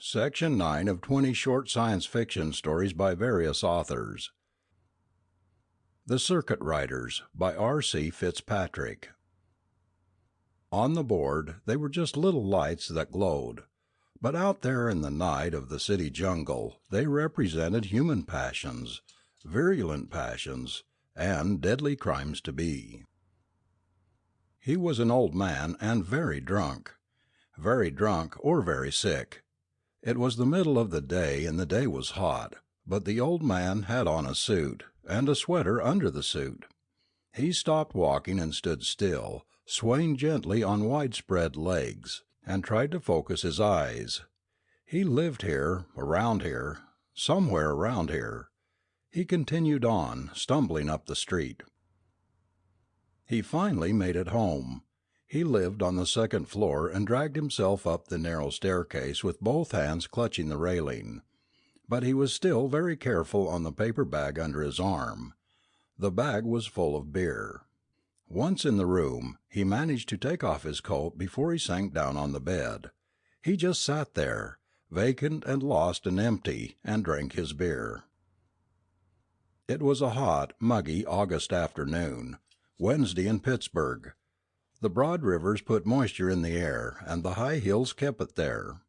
Section 9 of 20 short science fiction stories by various authors. The Circuit Riders by R.C. Fitzpatrick. On the board, they were just little lights that glowed. But out there in the night of the city jungle, they represented human passions, virulent passions, and deadly crimes to be. He was an old man and very drunk or very sick. It was the middle of the day and the day was hot, but the old man had on a suit, and a sweater under the suit. He stopped walking and stood still, swaying gently on widespread legs, and tried to focus his eyes. He lived here, somewhere around here. He continued on, stumbling up the street. He finally made it home. He lived on the second floor and dragged himself up the narrow staircase with both hands clutching the railing. But he was still very careful on the paper bag under his arm. The bag was full of beer. Once in the room, he managed to take off his coat before he sank down on the bed. He just sat there, vacant and lost and empty, and drank his beer. It was a hot, muggy August afternoon, Wednesday in Pittsburgh. The broad rivers put moisture in the air, and the high hills kept it there.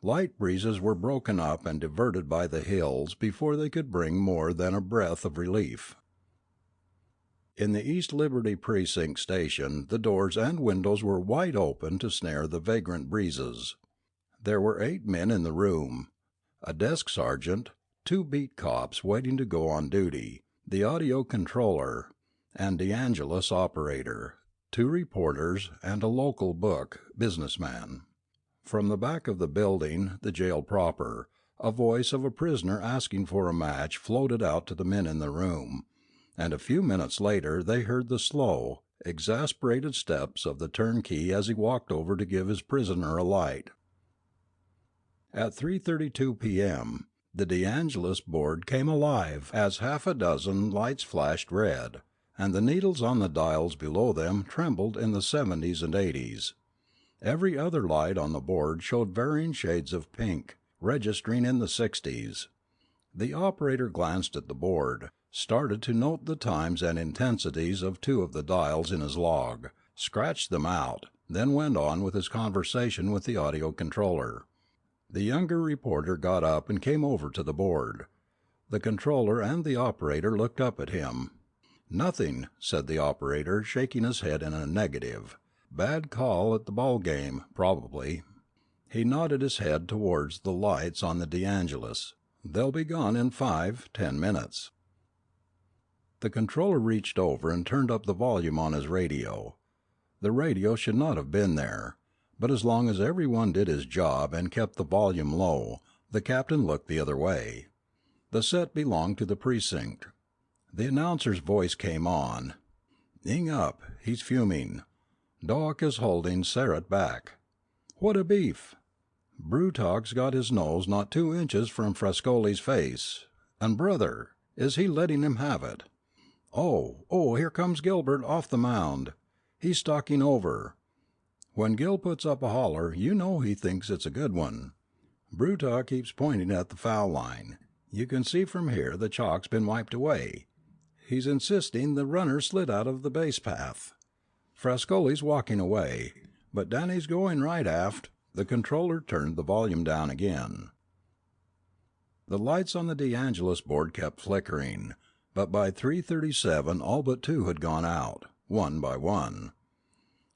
Light breezes were broken up and diverted by the hills before they could bring more than a breath of relief. In the East Liberty Precinct station the doors and windows were wide open to snare the vagrant breezes. There were 8 men in the room: a desk sergeant, 2 beat cops waiting to go on duty, the audio controller, and DeAngelis operator, 2 reporters, and a local businessman. From the back of the building, the jail proper, a voice of a prisoner asking for a match floated out to the men in the room, and a few minutes later they heard the slow, exasperated steps of the turnkey as he walked over to give his prisoner a light. At 3:32 p.m., the DeAngelis board came alive as half a dozen lights flashed red, and the needles on the dials below them trembled in the 70s and 80s. Every other light on the board showed varying shades of pink, registering in the 60s. The operator glanced at the board, started to note the times and intensities of 2 of the dials in his log, scratched them out, then went on with his conversation with the audio controller. The younger reporter got up and came over to the board. The controller and the operator looked up at him. "Nothing," said the operator, shaking his head in a negative. "Bad call at the ball game, probably." He nodded his head towards the lights on the DeAngelis. "They'll be gone in 5-10 minutes." The controller reached over and turned up the volume on his radio. The radio should not have been there, but as long as everyone did his job and kept the volume low, the captain looked the other way. The set belonged to the precinct. The announcer's voice came on. "Ing up, he's fuming. Doak is holding Sarrett back. What a beef! Brutog's got his nose not 2 inches from Frascoli's face. And brother, is he letting him have it? Oh, here comes Gilbert off the mound. He's stalking over. When Gil puts up a holler, you know he thinks it's a good one. Brutog keeps pointing at the foul line. You can see from here the chalk's been wiped away. He's insisting the runner slid out of the base path. Frascoli's walking away, but Danny's going right aft." The controller turned the volume down again. The lights on the DeAngelis board kept flickering, but by 3:37 all but 2 had gone out, one by one.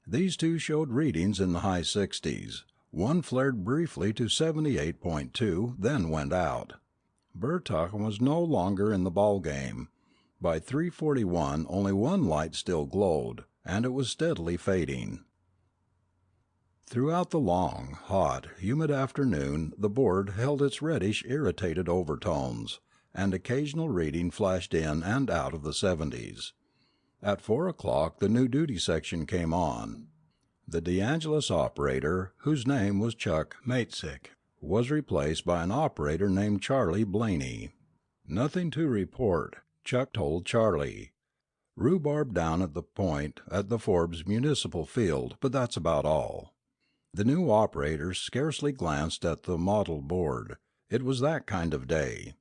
These 2 showed readings in the high 60s. One flared briefly to 78.2, then went out. Brutog was no longer in the ball game. By 3:41 only 1 light still glowed, and it was steadily fading. Throughout the long, hot, humid afternoon the board held its reddish, irritated overtones, and occasional reading flashed in and out of the 70s. At 4 o'clock the new duty section came on. The DeAngelis operator, whose name was Chuck Matesick, was replaced by an operator named Charlie Blaney. "Nothing to report," Chuck told Charlie. "Rhubarb down at the point at the Forbes Municipal Field, but that's about all." The new operator scarcely glanced at the model board. It was that kind of day.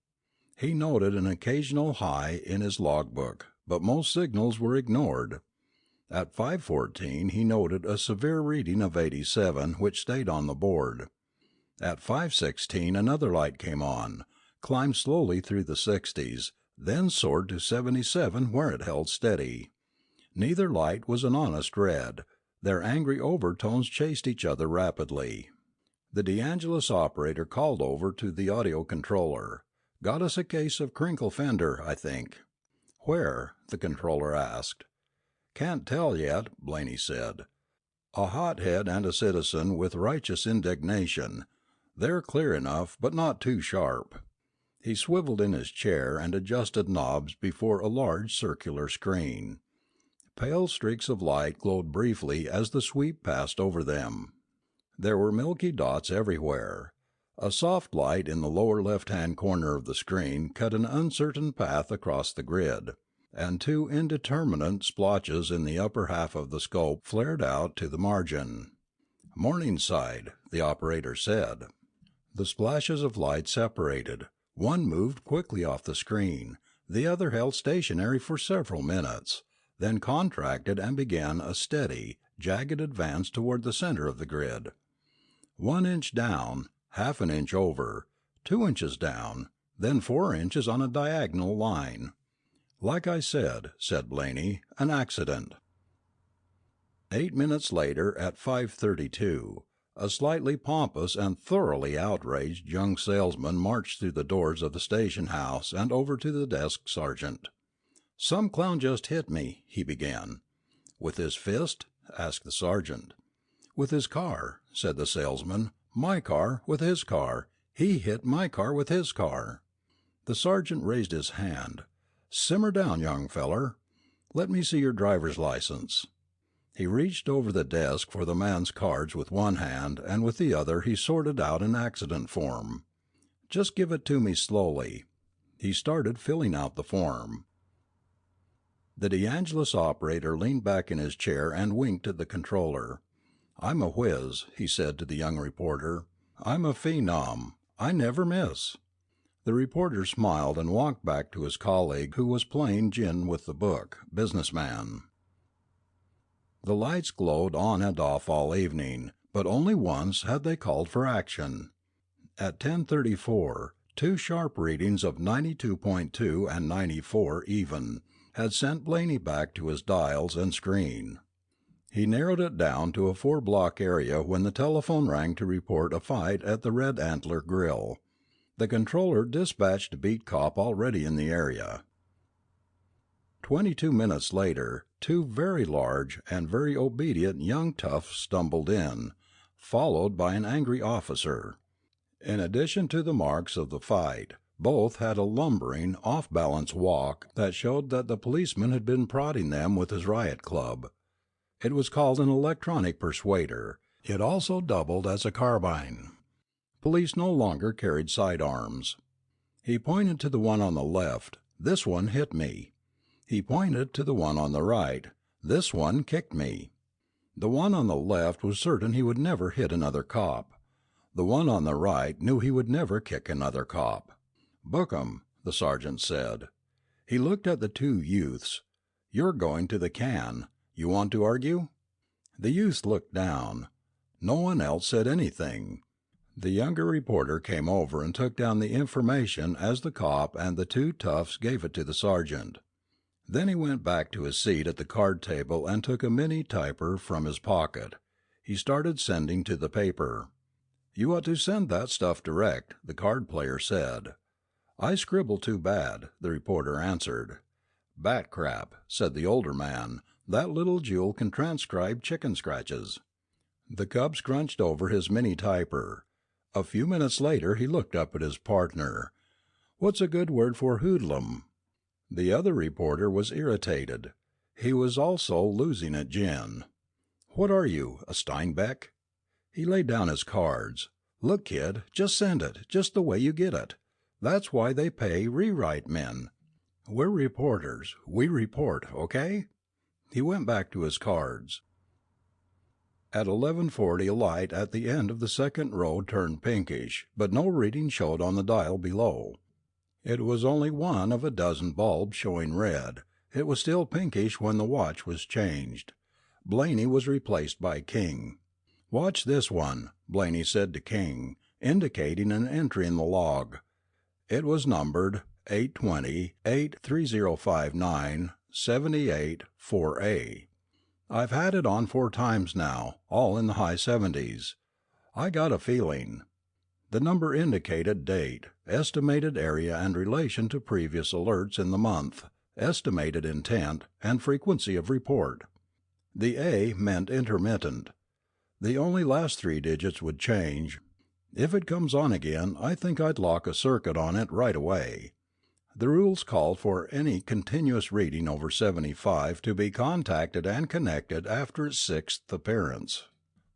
He noted an occasional high in his logbook, but most signals were ignored. At 5:14 he noted a severe reading of 87 which stayed on the board. At 5:16 another light came on, climbed slowly through the 60s, then soared to 77 where it held steady. Neither light was an honest red. Their angry overtones chased each other rapidly. The DeAngelis operator called over to the audio controller. "Got us a case of crinkle fender, I think." "Where?" the controller asked. "Can't tell yet," Blaney said. "A hothead and a citizen with righteous indignation. They're clear enough, but not too sharp." He swiveled in his chair and adjusted knobs before a large circular screen. Pale streaks of light glowed briefly as the sweep passed over them. There were milky dots everywhere. A soft light in the lower left-hand corner of the screen cut an uncertain path across the grid, and two indeterminate splotches in the upper half of the scope flared out to the margin. "Morningside," the operator said. The splashes of light separated. One moved quickly off the screen. The other held stationary for several minutes, then contracted and began a steady, jagged advance toward the center of the grid. 1 inch down, half an inch over, 2 inches down, then 4 inches on a diagonal line. "Like I said," said Blaney, "an accident." 8 minutes later, at 5:32, a slightly pompous and thoroughly outraged young salesman marched through the doors of the station house and over to the desk sergeant. "Some clown just hit me," he began. "With his fist?" asked the sergeant. "With his car," said the salesman. "My car with his car. He hit my car with his car." The sergeant raised his hand. "Simmer down, young feller. Let me see your driver's license." He reached over the desk for the man's cards with one hand, and with the other he sorted out an accident form. "Just give it to me slowly." He started filling out the form. The DeAngelis operator leaned back in his chair and winked at the controller. "I'm a whiz," he said to the young reporter. "I'm a phenom. I never miss." The reporter smiled and walked back to his colleague who was playing gin with the book, Businessman. The lights glowed on and off all evening, but only once had they called for action. At 10:34, two sharp readings of 92.2 and 94 even had sent Blaney back to his dials and screen. He narrowed it down to a 4-block area when the telephone rang to report a fight at the Red Antler Grill. The controller dispatched a beat cop already in the area. 22 minutes later, two very large and very obedient young toughs stumbled in, followed by an angry officer. In addition to the marks of the fight, both had a lumbering, off-balance walk that showed that the policeman had been prodding them with his riot club. It was called an electronic persuader. It also doubled as a carbine. Police no longer carried sidearms. He pointed to the one on the left. "This one hit me." He pointed to the one on the right. "This one kicked me." The one on the left was certain he would never hit another cop. The one on the right knew he would never kick another cop. "Book 'em," the sergeant said. He looked at the two youths. "You're going to the can. You want to argue?" The youths looked down. No one else said anything. The younger reporter came over and took down the information as the cop and the two toughs gave it to the sergeant. Then he went back to his seat at the card table and took a mini typer from his pocket. He started sending to the paper. "You ought to send that stuff direct," the card player said. "I scribble too bad," the reporter answered. "Bat crap," said the older man. "That little jewel can transcribe chicken scratches." The cub scrunched over his mini typer. A few minutes later he looked up at his partner. "What's a good word for hoodlum?" The other reporter was irritated. He was also losing at gin. "What are you, a Steinbeck?" He laid down his cards. "Look, kid, just send it, just the way you get it. That's why they pay rewrite men. We're reporters. We report, okay?" He went back to his cards. At 11:40 a light at the end of the second row turned pinkish, but no reading showed on the dial below. It was only one of a dozen bulbs showing red. It was still pinkish when the watch was changed. Blaney was replaced by King. "Watch this one," Blaney said to King, indicating an entry in the log. It was numbered 820-83059-78-4A. "I've had it on 4 times now, all in the high 70s. I got a feeling." The number indicated date, estimated area and relation to previous alerts in the month, estimated intent, and frequency of report. The A meant intermittent. The only last 3 digits would change. "If it comes on again, I think I'd lock a circuit on it right away." The rules called for any continuous reading over 75 to be contacted and connected after its 6th appearance.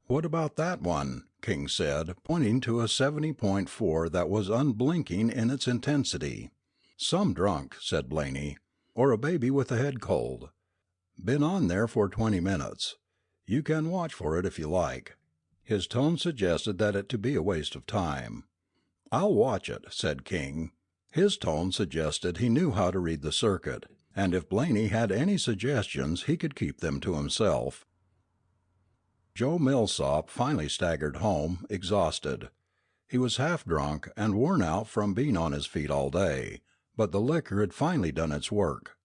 "What about that one?" King said, pointing to a 70.4 that was unblinking in its intensity. "Some drunk," said Blaney, "or a baby with a head cold. Been on there for 20 minutes. You can watch for it if you like." His tone suggested that it to be a waste of time. "I'll watch it," said King. His tone suggested he knew how to read the circuit, and if Blaney had any suggestions he could keep them to himself. Joe Millsop finally staggered home, exhausted. He was half drunk and worn out from being on his feet all day, but the liquor had finally done its work.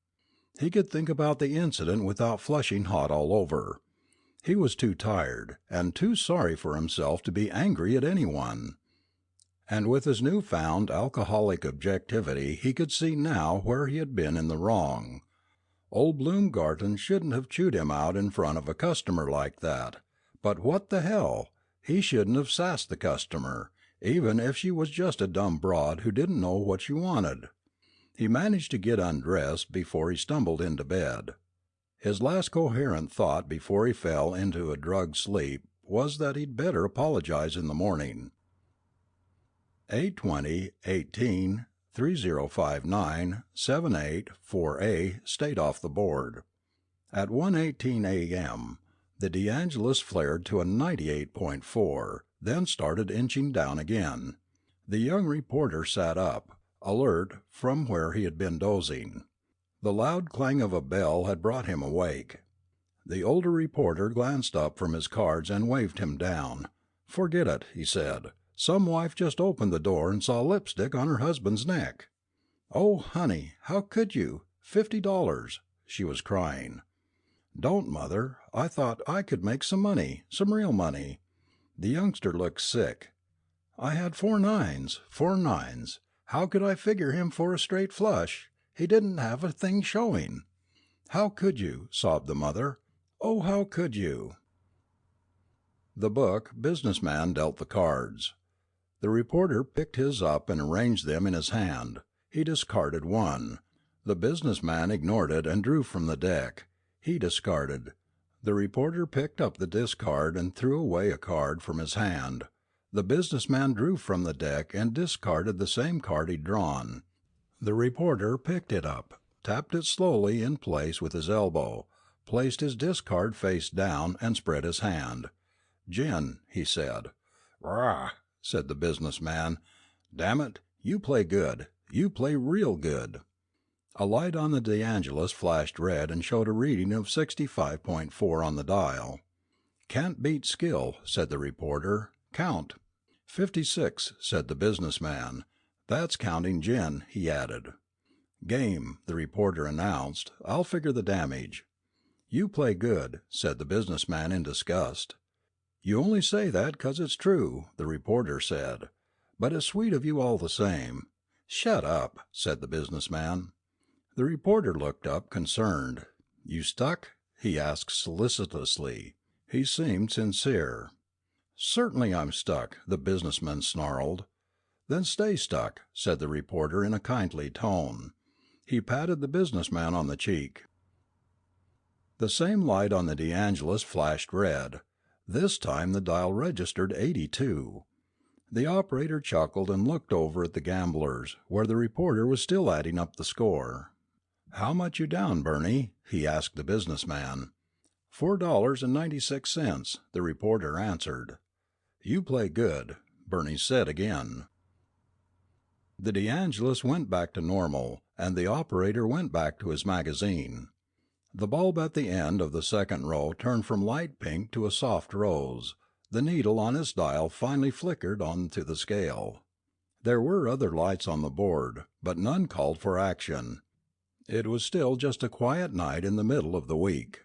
He could think about the incident without flushing hot all over. He was too tired, and too sorry for himself to be angry at anyone. And with his newfound alcoholic objectivity he could see now where he had been in the wrong. Old Bloomgarten shouldn't have chewed him out in front of a customer like that. But what the hell? He shouldn't have sassed the customer, even if she was just a dumb broad who didn't know what she wanted. He managed to get undressed before he stumbled into bed. His last coherent thought before he fell into a drugged sleep was that he'd better apologize in the morning. 820-18-3059-78-4A stayed off the board. At 1:18 a.m., the DeAngelis flared to a 98.4, then started inching down again. The young reporter sat up, alert from where he had been dozing. The loud clang of a bell had brought him awake. The older reporter glanced up from his cards and waved him down. "Forget it," he said. "Some wife just opened the door and saw lipstick on her husband's neck." "Oh, honey, how could you? $50. She was crying. "Don't, Mother. I thought I could make some money, some real money." The youngster looked sick. "I had 4 nines. How could I figure him for a straight flush? He didn't have a thing showing." "How could you?" sobbed the mother. "Oh, how could you?" The book businessman dealt the cards. The reporter picked his up and arranged them in his hand. He discarded one. The businessman ignored it and drew from the deck. He discarded. The reporter picked up the discard and threw away a card from his hand. The businessman drew from the deck and discarded the same card he'd drawn. The reporter picked it up, tapped it slowly in place with his elbow, placed his discard face down, and spread his hand. "Gin," he said. "Rah," said the businessman. "Damn it, you play good. You play real good." A light on the DeAngelis flashed red and showed a reading of 65.4 on the dial. "Can't beat skill," said the reporter. "Count." 56, said the businessman. "That's counting gin," he added. "Game," the reporter announced. "I'll figure the damage." "You play good," said the businessman in disgust. "You only say that 'cause it's true," the reporter said. "But it's sweet of you all the same." "Shut up," said the businessman. The reporter looked up, concerned. "You stuck?" he asked solicitously. He seemed sincere. "Certainly I'm stuck," the businessman snarled. "Then stay stuck," said the reporter in a kindly tone. He patted the businessman on the cheek. The same light on the DeAngelis flashed red. This time the dial registered 82. The operator chuckled and looked over at the gamblers, where the reporter was still adding up the score. "How much you down, Bernie?" he asked the businessman. $4.96, the reporter answered. You play good, Bernie said again. The DeAngelis went back to normal, and the operator went back to his magazine. The bulb at the end of the second row turned from light pink to a soft rose. The needle on its dial finally flickered onto the scale. There were other lights on the board, but none called for action. It was still just a quiet night in the middle of the week.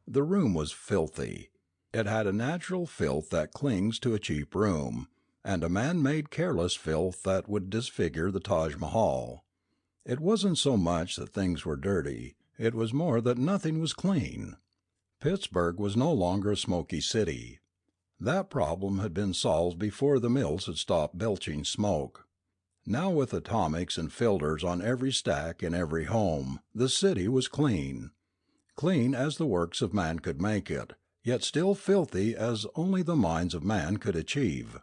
The room was filthy. It had a natural filth that clings to a cheap room, and a man-made careless filth that would disfigure the Taj Mahal. It wasn't so much that things were dirty, it was more that nothing was clean. Pittsburgh was no longer a smoky city. That problem had been solved before the mills had stopped belching smoke. Now, with atomics and filters on every stack in every home, the city was clean. Clean as the works of man could make it, yet still filthy as only the minds of man could achieve.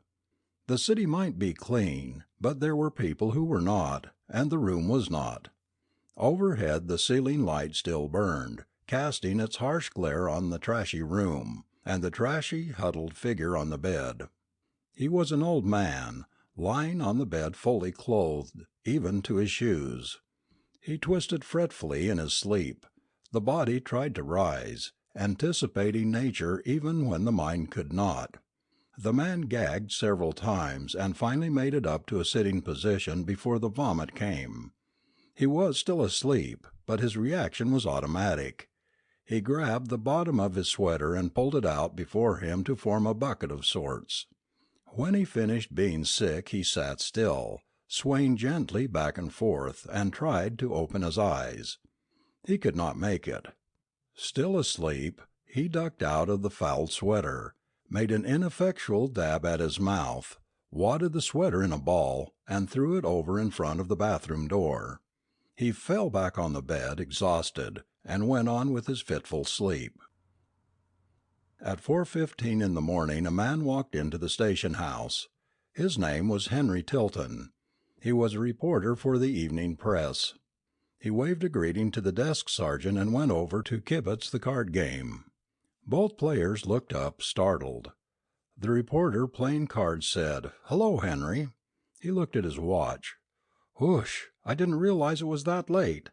The city might be clean, but there were people who were not, and the room was not. Overhead the ceiling light still burned, casting its harsh glare on the trashy room, and the trashy, huddled figure on the bed. He was an old man, lying on the bed fully clothed, even to his shoes. He twisted fretfully in his sleep. The body tried to rise, anticipating nature even when the mind could not. The man gagged several times and finally made it up to a sitting position before the vomit came. He was still asleep, but his reaction was automatic. He grabbed the bottom of his sweater and pulled it out before him to form a bucket of sorts. When he finished being sick he sat still, swaying gently back and forth, and tried to open his eyes. He could not make it. Still asleep, he ducked out of the fouled sweater, made an ineffectual dab at his mouth, wadded the sweater in a ball, and threw it over in front of the bathroom door. He fell back on the bed, exhausted, and went on with his fitful sleep. At 4:15 in the morning a man walked into the station house. His name was Henry Tilton. He was a reporter for the evening press. He waved a greeting to the desk sergeant and went over to kibitz the card game. Both players looked up, startled. The reporter playing cards said, "Hello, Henry." He looked at his watch. "Whoosh, I didn't realize it was that late."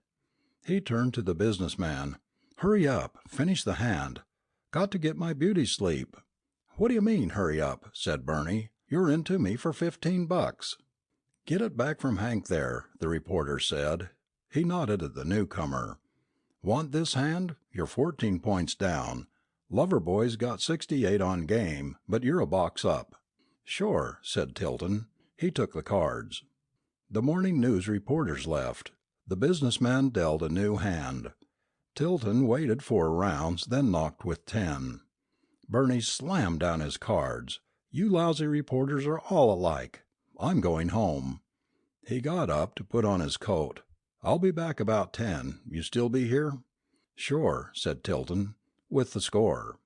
He turned to the businessman. "Hurry up, finish the hand. Got to get my beauty sleep." "What do you mean, hurry up?" said Bernie. "You're in to me for $15. "Get it back from Hank there," the reporter said. He nodded at the newcomer. "Want this hand? You're 14 points down. Loverboy's got 68 on game, but you're a box up." "Sure," said Tilton. He took the cards. The morning news reporters left. The businessman dealt a new hand. Tilton waited 4 rounds, then knocked with 10. Bernie slammed down his cards. "You lousy reporters are all alike. I'm going home." He got up to put on his coat. "I'll be back about 10. You still be here?" "Sure," said Tilton, "with the score."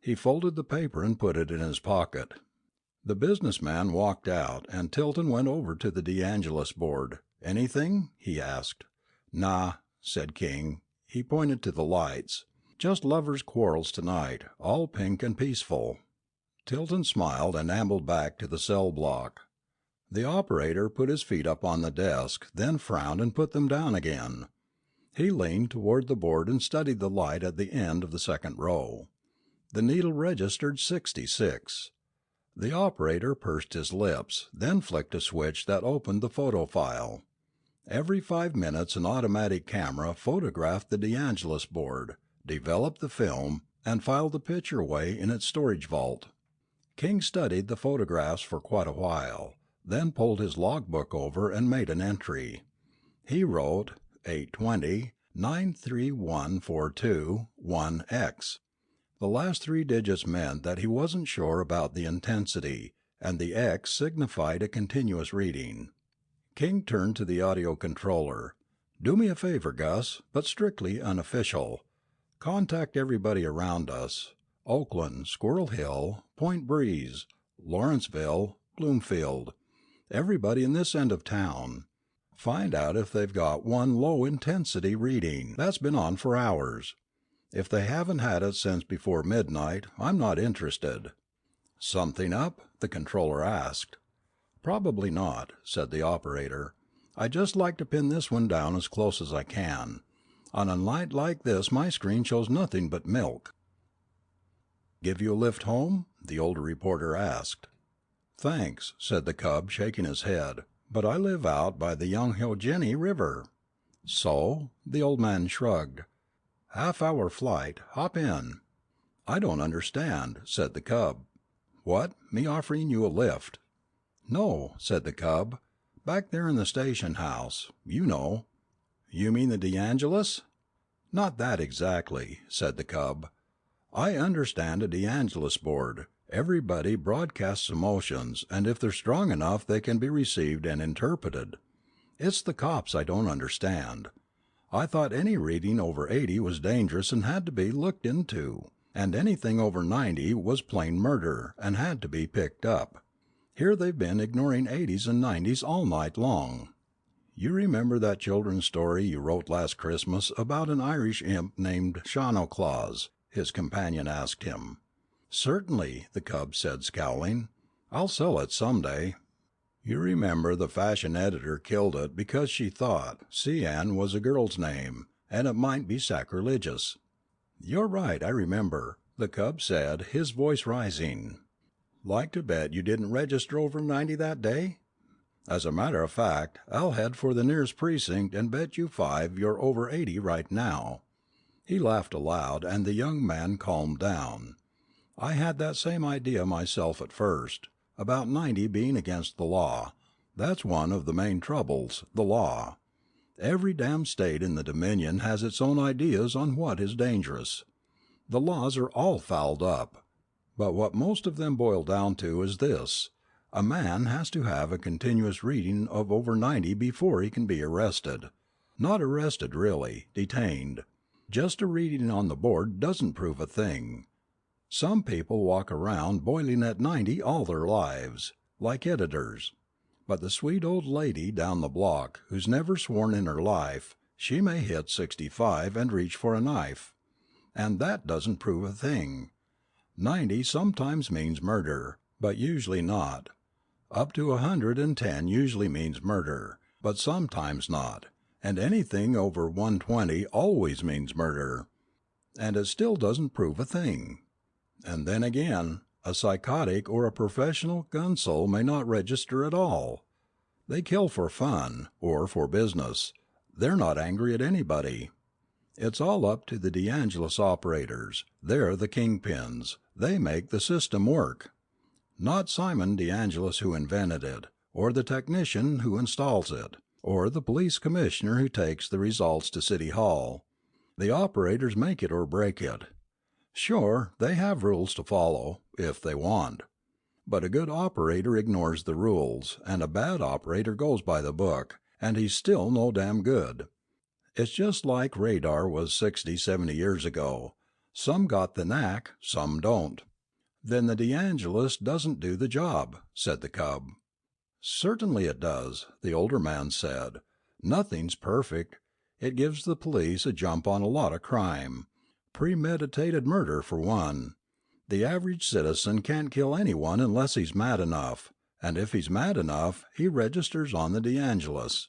He folded the paper and put it in his pocket. The businessman walked out, and Tilton went over to the DeAngelis board. "Anything?" he asked. "Nah," said King. He pointed to the lights. "Just lovers' quarrels tonight, all pink and peaceful." Tilton smiled and ambled back to the cell block. The operator put his feet up on the desk, then frowned and put them down again. He leaned toward the board and studied the light at the end of the second row. The needle registered 66. The operator pursed his lips, then flicked a switch that opened the photo file. Every 5 minutes an automatic camera photographed the DeAngelis board, developed the film, and filed the picture away in its storage vault. King studied the photographs for quite a while, then pulled his logbook over and made an entry. He wrote 820 93142 1X. The last 3 digits meant that he wasn't sure about the intensity, and the X signified a continuous reading. King turned to the audio controller. "Do me a favor, Gus, but strictly unofficial. Contact everybody around us. Oakland, Squirrel Hill, Point Breeze, Lawrenceville, Bloomfield. Everybody in this end of town. Find out if they've got one low-intensity reading that's been on for hours. If they haven't had it since before midnight, I'm not interested." "Something up?" the controller asked. "Probably not," said the operator. "I'd just like to pin this one down as close as I can. On a night like this my screen shows nothing but milk." "Give you a lift home?" the older reporter asked. "Thanks," said the cub, shaking his head, "but I live out by the Youghiogheny River." "So?" The old man shrugged. "Half-hour flight. Hop in." "I don't understand," said the cub. "What, me offering you a lift?" "No," said the cub. "Back there in the station house, you know." "You mean the DeAngelis?" "Not that exactly," said the cub. "I understand a DeAngelis board. Everybody broadcasts emotions, and if they're strong enough they can be received and interpreted. It's the cops I don't understand. I thought any reading over 80 was dangerous and had to be looked into, and anything over 90 was plain murder and had to be picked up. Here they've been ignoring 80s and 90s all night long." "You remember that children's story you wrote last Christmas about an Irish imp named Shawano Claus?" his companion asked him. "Certainly," the cub said, scowling. "I'll sell it some day." "You remember the fashion editor killed it because she thought Cian was a girl's name, and it might be sacrilegious." "You're right, I remember," the cub said, his voice rising. "Like to bet you didn't register over 90 that day? As a matter of fact, I'll head for the nearest precinct and bet you 5 you're over 80 right now." He laughed aloud, and the young man calmed down. "I had that same idea myself at first, about 90 being against the law. That's one of the main troubles, the law. Every damned state in the Dominion has its own ideas on what is dangerous. The laws are all fouled up. But what most of them boil down to is this: a man has to have a continuous reading of over 90 before he can be arrested. Not arrested really, detained. Just a reading on the board doesn't prove a thing. Some people walk around boiling at 90 all their lives, like editors. But the sweet old lady down the block, who's never sworn in her life, she may hit 65 and reach for a knife. And that doesn't prove a thing. 90 sometimes means murder, but usually not. Up to 110 usually means murder, but sometimes not. And anything over 120 always means murder. And it still doesn't prove a thing. And then again, a psychotic or a professional gunsoul may not register at all. They kill for fun, or for business. They're not angry at anybody. It's all up to the DeAngelis operators. They're the kingpins. They make the system work. Not Simon DeAngelis who invented it, or the technician who installs it, or the police commissioner who takes the results to City Hall. The operators make it or break it. Sure, they have rules to follow, if they want. But a good operator ignores the rules, and a bad operator goes by the book, and he's still no damn good. It's just like radar was 60, 70 years ago. Some got the knack, some don't. "Then the DeAngelis doesn't do the job," said the cub. "Certainly it does," the older man said. "Nothing's perfect. It gives the police a jump on a lot of crime. Premeditated murder, for one. The average citizen can't kill anyone unless he's mad enough, and if he's mad enough, he registers on the DeAngelis.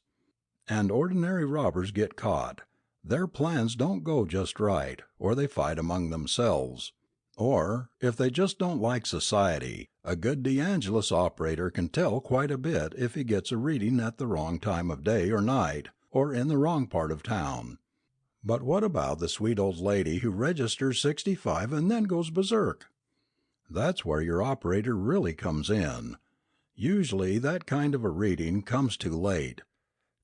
And ordinary robbers get caught. Their plans don't go just right, or they fight among themselves. Or, if they just don't like society, a good DeAngelis operator can tell quite a bit if he gets a reading at the wrong time of day or night, or in the wrong part of town. But what about the sweet old lady who registers 65 and then goes berserk? That's where your operator really comes in. Usually that kind of a reading comes too late.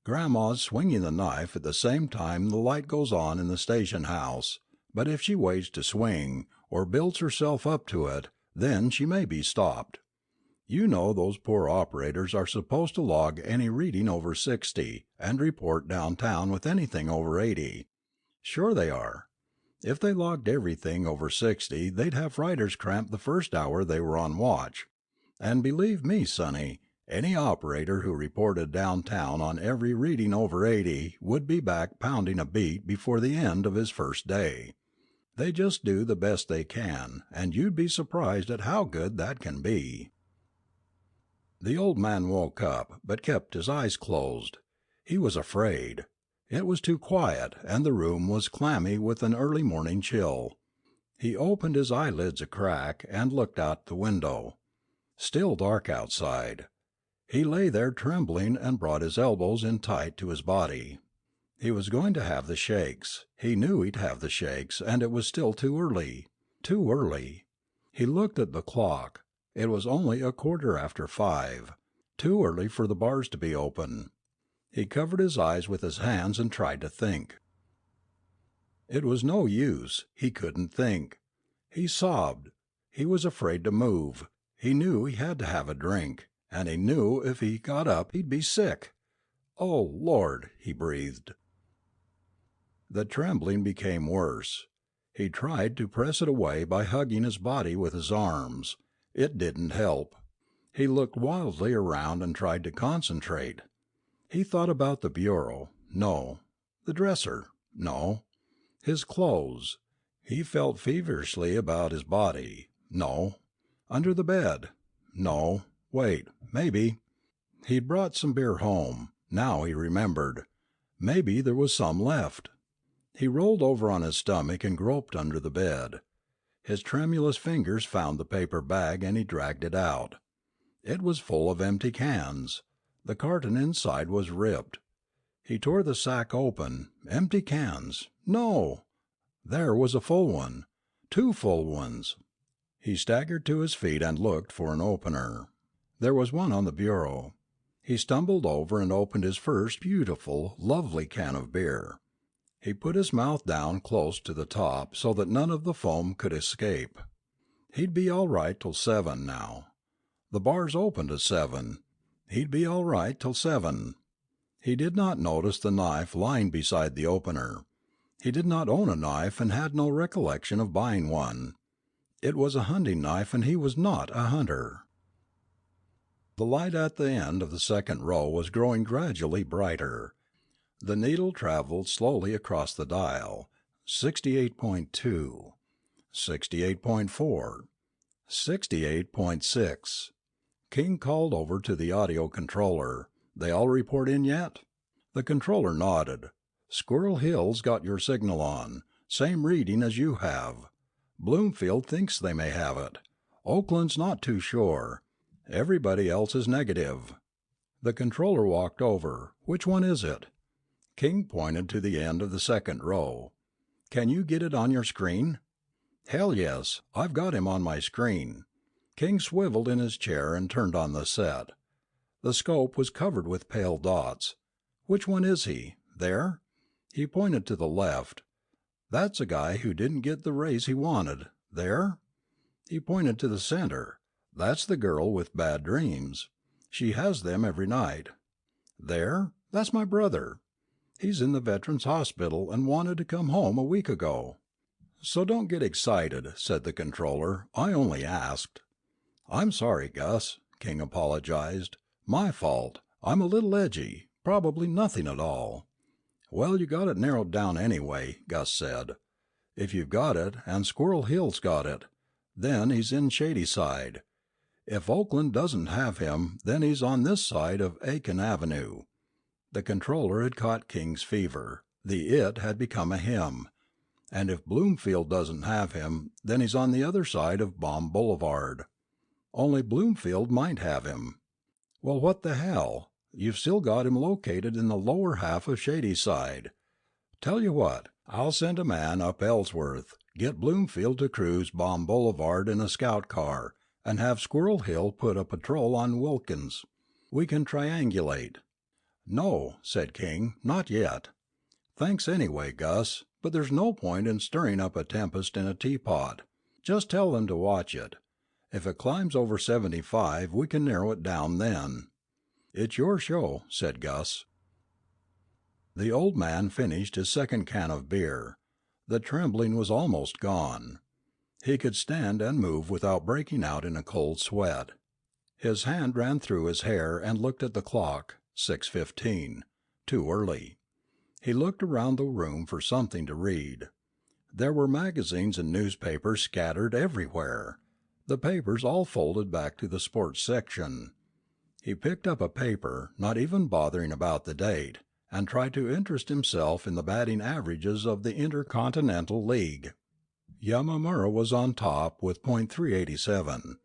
Grandma's swinging the knife at the same time the light goes on in the station house, but if she waits to swing, or builds herself up to it, then she may be stopped. You know those poor operators are supposed to log any reading over 60, and report downtown with anything over 80. Sure they are. If they logged everything over 60, they'd have writers cramp the first hour they were on watch. And believe me, Sonny, any operator who reported downtown on every reading over 80 would be back pounding a beat before the end of his first day. They just do the best they can, and you'd be surprised at how good that can be. The old man woke up, but kept his eyes closed. He was afraid. It was too quiet, and the room was clammy with an early morning chill. He opened his eyelids a crack and looked out the window. Still dark outside. He lay there trembling and brought his elbows in tight to his body. He was going to have the shakes. He knew he'd have the shakes, and it was still too early. Too early. He looked at the clock. It was only 5:15. Too early for the bars to be open. He covered his eyes with his hands and tried to think. It was no use. He couldn't think. He sobbed. He was afraid to move. He knew he had to have a drink, and he knew if he got up he'd be sick. "Oh, Lord," he breathed. The trembling became worse. He tried to press it away by hugging his body with his arms. It didn't help. He looked wildly around and tried to concentrate. He thought about the bureau. No. The dresser. No. His clothes. He felt feverishly about his body. No. Under the bed. No. Wait. Maybe. He'd brought some beer home. Now he remembered. Maybe there was some left. He rolled over on his stomach and groped under the bed. His tremulous fingers found the paper bag and he dragged it out. It was full of empty cans. The carton inside was ripped. He tore the sack open. Empty cans. No! There was a full one. 2 full ones. He staggered to his feet and looked for an opener. There was one on the bureau. He stumbled over and opened his first beautiful, lovely can of beer. He put his mouth down close to the top so that none of the foam could escape. He'd be all right till 7 now. The bars opened at 7. He'd be all right till 7. He did not notice the knife lying beside the opener. He did not own a knife and had no recollection of buying one. It was a hunting knife and he was not a hunter. The light at the end of the second row was growing gradually brighter. The needle traveled slowly across the dial. 68.2. 68.4. 68.6. King called over to the audio controller. "They all report in yet?" The controller nodded. "Squirrel Hill's got your signal on. Same reading as you have. Bloomfield thinks they may have it. Oakland's not too sure. Everybody else is negative." The controller walked over. "Which one is it?" King pointed to the end of the second row. "Can you get it on your screen?" "Hell yes, I've got him on my screen." King swiveled in his chair and turned on the set. The scope was covered with pale dots. "Which one is he? There?" He pointed to the left. "That's a guy who didn't get the raise he wanted. There?" He pointed to the center. "That's the girl with bad dreams. She has them every night. There? That's my brother. He's in the Veterans Hospital and wanted to come home a week ago." "So don't get excited," said the controller. "I only asked." "I'm sorry, Gus," King apologized. "My fault. I'm a little edgy. Probably nothing at all." "Well, you got it narrowed down anyway," Gus said. "If you've got it, and Squirrel Hill's got it, then he's in Shadyside. If Oakland doesn't have him, then he's on this side of Aiken Avenue." The controller had caught King's fever. The "it" had become a him. "And if Bloomfield doesn't have him, then he's on the other side of Bomb Boulevard. Only Bloomfield might have him." "Well, what the hell? You've still got him located in the lower half of Shadyside. Tell you what, I'll send a man up Ellsworth, get Bloomfield to cruise Bomb Boulevard in a scout car, and have Squirrel Hill put a patrol on Wilkins. We can triangulate." "No," said King, "not yet." "Thanks anyway, Gus, but there's no point in stirring up a tempest in a teapot. Just tell them to watch it. If it climbs over 75, we can narrow it down then." "It's your show," said Gus. The old man finished his second can of beer. The trembling was almost gone. He could stand and move without breaking out in a cold sweat. His hand ran through his hair and looked at the clock. 6:15. Too early. He looked around the room for something to read. There were magazines and newspapers scattered everywhere, the papers all folded back to the sports section. He picked up a paper, not even bothering about the date, and tried to interest himself in the batting averages of the Intercontinental League. Yamamura was on top with .387.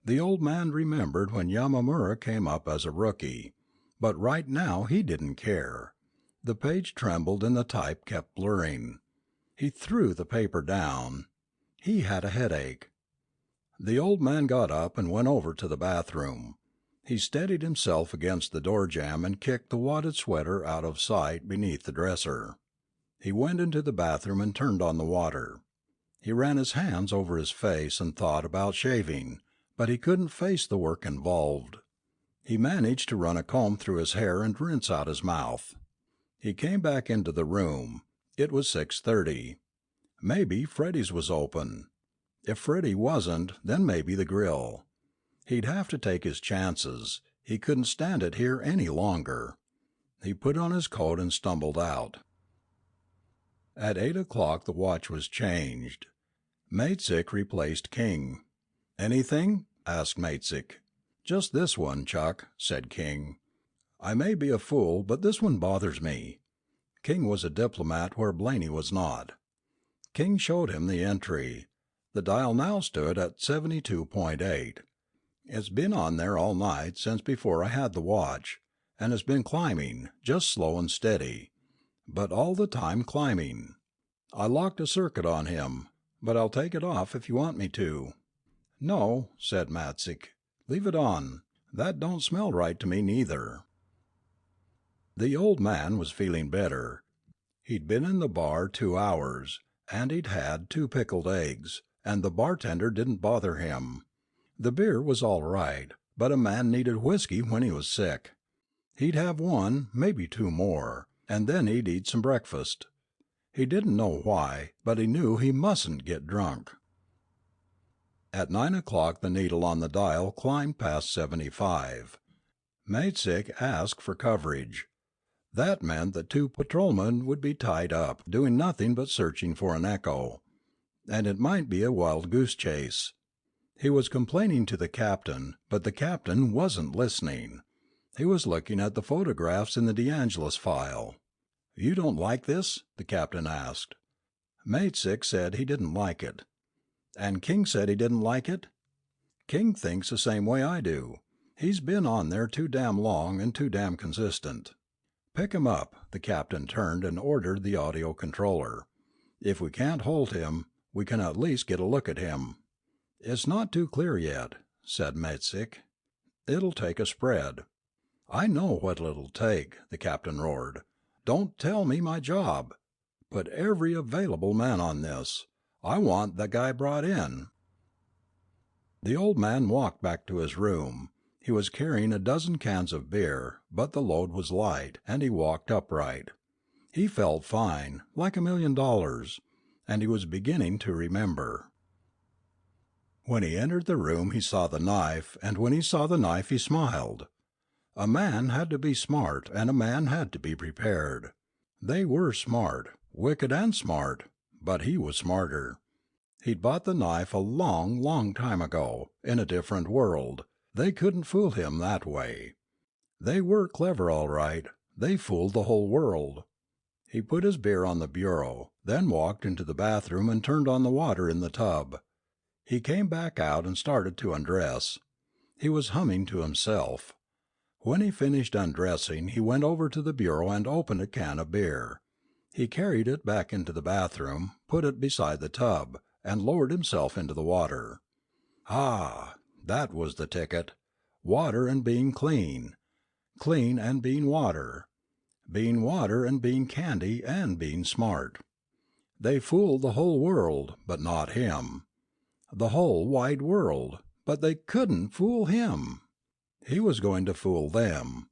The old man remembered when Yamamura came up as a rookie, but right now he didn't care. The page trembled and the type kept blurring. He threw the paper down. He had a headache. The old man got up and went over to the bathroom. He steadied himself against the door jamb and kicked the wadded sweater out of sight beneath the dresser. He went into the bathroom and turned on the water. He ran his hands over his face and thought about shaving, but he couldn't face the work involved. He managed to run a comb through his hair and rinse out his mouth. He came back into the room. It was 6:30. Maybe Freddie's was open. If Freddie wasn't, then maybe the grill. He'd have to take his chances. He couldn't stand it here any longer. He put on his coat and stumbled out. At 8 o'clock the watch was changed. Matesick replaced King. "Anything?" asked Matesick. "Just this one, Chuck," said King. "I may be a fool, but this one bothers me." King was a diplomat where Blaney was not. King showed him the entry. The dial now stood at 72.8. "It's been on there all night since before I had the watch, and it's been climbing, just slow and steady, but all the time climbing. I locked a circuit on him, but I'll take it off if you want me to." "No," said Matesick. "Leave it on. That don't smell right to me neither." The old man was feeling better. He'd been in the bar 2 hours, and he'd had 2 pickled eggs, and the bartender didn't bother him. The beer was all right, but a man needed whiskey when he was sick. He'd have 1, maybe 2 more, and then he'd eat some breakfast. He didn't know why, but he knew he mustn't get drunk. At 9 o'clock the needle on the dial climbed past 75. Matesick asked for coverage. That meant that 2 patrolmen would be tied up, doing nothing but searching for an echo. And it might be a wild goose chase. He was complaining to the captain, but the captain wasn't listening. He was looking at the photographs in the DeAngelis file. "You don't like this?" the captain asked. Matesick said he didn't like it. "And King said he didn't like it?" "King thinks the same way I do. He's been on there too damn long and too damn consistent." "Pick him up." The captain turned and ordered the audio controller. "If we can't hold him, we can at least get a look at him." "It's not too clear yet," said Matesick. "It'll take a spread." "I know what it'll take," the captain roared. "Don't tell me my job. Put every available man on this. I want the guy brought in." The old man walked back to his room. He was carrying a dozen cans of beer, but the load was light, and he walked upright. He felt fine, like $1,000,000, and he was beginning to remember. When he entered the room he saw the knife, and when he saw the knife he smiled. A man had to be smart, and a man had to be prepared. They were smart, wicked and smart, but he was smarter. He'd bought the knife a long, long time ago, in a different world. They couldn't fool him that way. They were clever all right. They fooled the whole world. He put his beer on the bureau, then walked into the bathroom and turned on the water in the tub. He came back out and started to undress. He was humming to himself. When he finished undressing, he went over to the bureau and opened a can of beer. He carried it back into the bathroom, put it beside the tub, and lowered himself into the water. Ah, that was the ticket. Water and being clean. Clean and being water. Being water and being candy and being smart. They fooled the whole world, but not him. The whole wide world, but they couldn't fool him. He was going to fool them.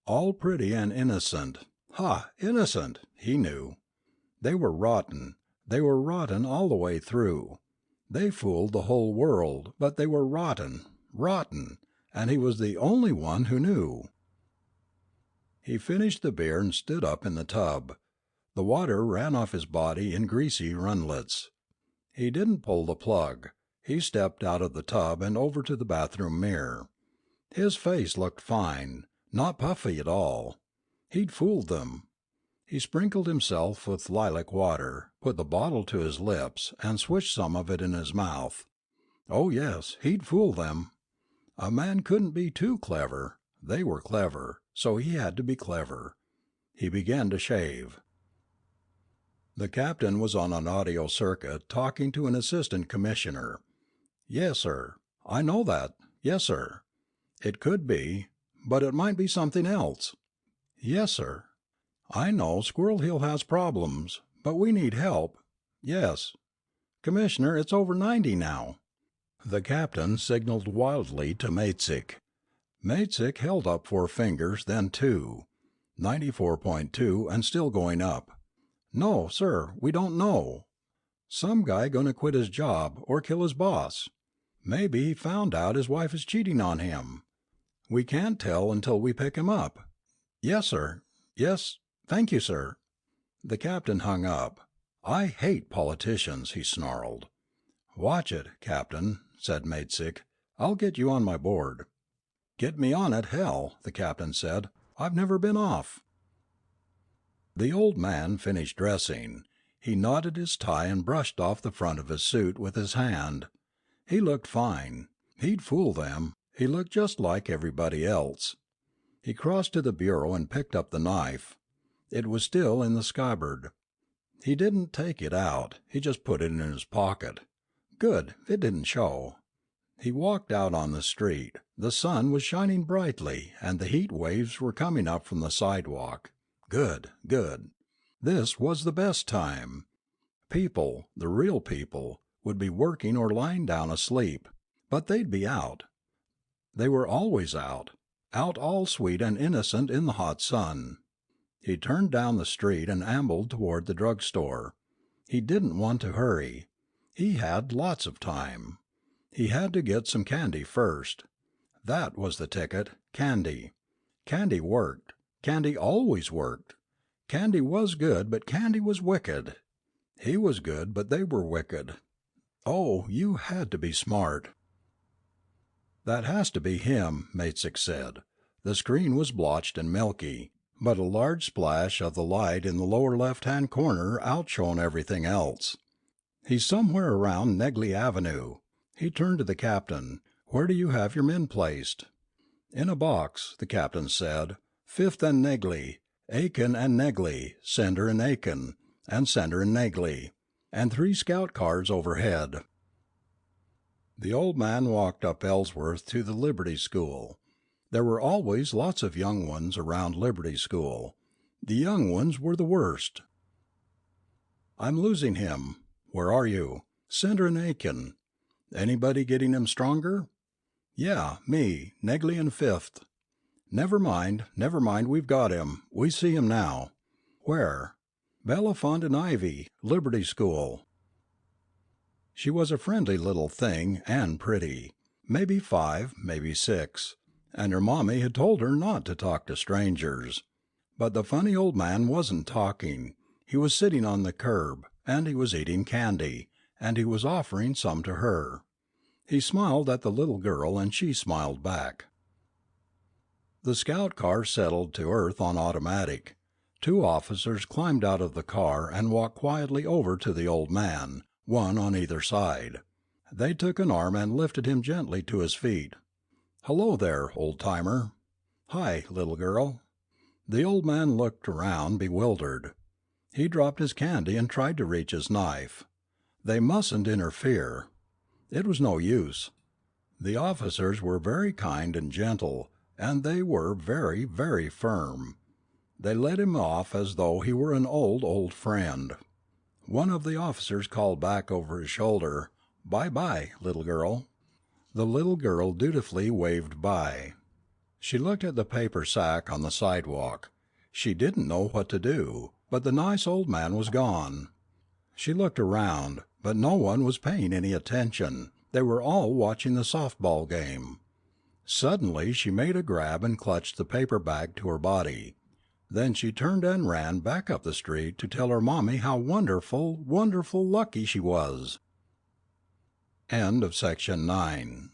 All pretty and innocent. Ha, innocent, he knew. They were rotten. They were rotten all the way through. They fooled the whole world, but they were rotten, rotten, and he was the only one who knew. He finished the beer and stood up in the tub. The water ran off his body in greasy runlets. He didn't pull the plug. He stepped out of the tub and over to the bathroom mirror. His face looked fine, not puffy at all. He'd fooled them. He sprinkled himself with lilac water, put the bottle to his lips, and swished some of it in his mouth. Oh yes, he'd fooled them. A man couldn't be too clever. They were clever, so he had to be clever. He began to shave. The captain was on an audio circuit talking to an assistant commissioner. "Yes, sir. I know that. Yes, sir. It could be, but it might be something else." "Yes, sir. I know Squirrel Hill has problems, but we need help. Yes. Commissioner, it's over 90 now." The captain signaled wildly to Matesick. Matesick held up 4 fingers, then 2. 94.2 and still going up. "No, sir, we don't know. Some guy gonna quit his job or kill his boss. Maybe he found out his wife is cheating on him. We can't tell until we pick him up." "Yes, sir. Yes, thank you, sir." The captain hung up. "I hate politicians," he snarled. "Watch it, Captain," said Matesick. "I'll get you on my board." "Get me on it, hell," the captain said. "I've never been off." The old man finished dressing. He knotted his tie and brushed off the front of his suit with his hand. He looked fine. He'd fooled them. He looked just like everybody else. He crossed to the bureau and picked up the knife. It was still in the scabbard. He didn't take it out. He just put it in his pocket. Good, it didn't show. He walked out on the street. The sun was shining brightly, and the heat waves were coming up from the sidewalk. Good, good. This was the best time. People, the real people, would be working or lying down asleep, but they'd be out. They were always out all sweet and innocent in the hot sun. He turned down the street and ambled toward the drugstore. He didn't want to hurry. He had lots of time. He had to get some candy first. That was the ticket, candy. Candy worked. Candy always worked. Candy was good, but candy was wicked. He was good, but they were wicked. Oh, you had to be smart. "That has to be him," Matesick said. The screen was blotched and milky, but a large splash of the light in the lower left-hand corner outshone everything else. "He's somewhere around Negley Avenue." He turned to the captain. "Where do you have your men placed?" "In a box," the captain said. "Fifth and Negley, Aiken and Negley, Center and Aiken, and Center and Negley, and 3 scout cars overhead." The old man walked up Ellsworth to the Liberty School. There were always lots of young ones around Liberty School. The young ones were the worst. "I'm losing him. Where are you?" "Center and Aiken." "Anybody getting him stronger?" "Yeah, me, Negley and Fifth." Never mind, we've got him. We see him now." "Where?" "Bellefonte and Ivy, Liberty School." She was a friendly little thing, and pretty. Maybe 5, maybe 6, and her mommy had told her not to talk to strangers. But the funny old man wasn't talking. He was sitting on the curb, and he was eating candy, and he was offering some to her. He smiled at the little girl, and she smiled back. The scout car settled to earth on automatic. 2 officers climbed out of the car and walked quietly over to the old man, one on either side. They took an arm and lifted him gently to his feet. "Hello there, old-timer." "Hi, little girl." The old man looked around, bewildered. He dropped his candy and tried to reach his knife. They mustn't interfere. It was no use. The officers were very kind and gentle, and they were very, very firm. They let him off as though he were an old friend. One of the officers called back over his shoulder, "Bye-bye, little girl." The little girl dutifully waved bye. She looked at the paper sack on the sidewalk. She didn't know what to do, but the nice old man was gone. She looked around, but no one was paying any attention. They were all watching the softball game. Suddenly she made a grab and clutched the paper bag to her body. Then she turned and ran back up the street to tell her mommy how wonderful, wonderful lucky she was. Section 10